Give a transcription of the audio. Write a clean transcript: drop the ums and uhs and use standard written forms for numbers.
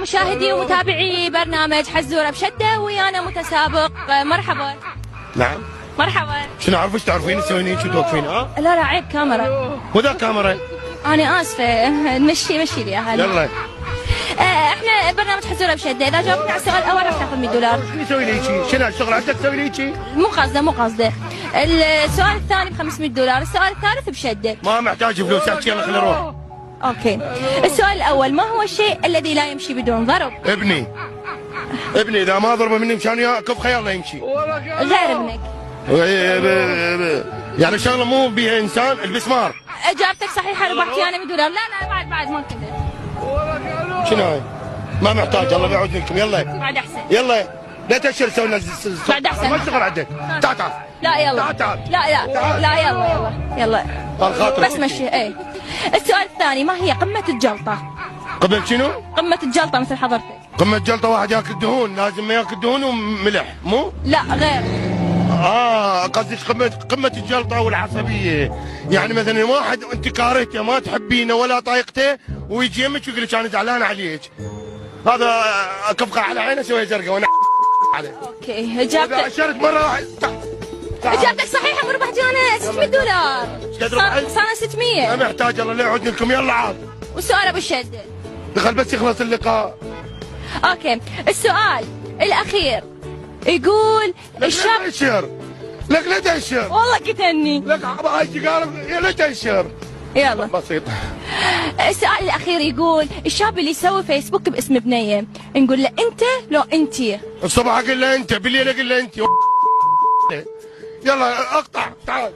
مشاهدي ومتابعي برنامج حزورة بشدة، ويانا متسابق. مرحبا. نعم. مرحبا. شنو اعرف ايش تعرفين تسوين هيك وتوقفين؟ لا لا عيب كاميرا. وذا كاميرا. انا اسفه، مشي لي اياها. يلا. احنا برنامج حزورة بشدة، اذا جاوبنا على السؤال الاول راح تاخذ $100. شنو يسوي لي هيك؟ شنو الشغل عندك تسوي لي هيك؟ مو قصده. السؤال الثاني $500، السؤال الثالث بشدة. ما محتاج فلوس، يلا خلينا نروح. اوكي. السؤال الاول، ما هو الشيء الذي لا يمشي بدون ضرب؟ ابني اذا ما ضربه مني مشان ياكل خيالله يمشي. غير ابنك. يعني شغله مو بيها انسان. المسمار. اجابتك صحيحه، ربحتي انا $100. لا بعد ما كنت. شنو هاي؟ ما محتاج، الله بيعود لكم. يلا بعد احسن. يلا لا تشر سوي لنا بعد احسن. ما اشتغل عندك. تعال لا يلا. تعال. لا يلا بس مشي. ايه. السؤال الثاني، ما هي قمة الجلطة؟ قبل شنو؟ قمة الجلطة مثل حضرتك. قمة جلطة واحد ياكل دهون، لازم ما ياكل دهون وملح، مو؟ لا غير. قصدك قمة الجلطة والعصبية. يعني مثلا واحد انت كارهته ما تحبينه ولا طايقته ويجي يمك ويقول لك انا زعلان عليك، هذا كفقة على عينه سوي زرقاء وانا عليه. اوكي. اجابتك اشرت مرة واحد. اجابتك صحيحة، وربحتي انا $600. صار 600. ما محتاج، الله لا يعود لكم. يلا عاد. والسؤال ابو الشدة. دخل بس يخلص اللقاء. اوكي. السؤال الاخير يقول الشاب. لك لا تنشر. والله قتلني. لك هاي سيجاره لا تنشر. يلا بسيط. السؤال الاخير يقول الشاب اللي يسوي فيسبوك باسم بنيه، نقول له انت لو انتي؟ الصبح اقول له انت، بالليل اقول له انت. يلا اقطع. تعال.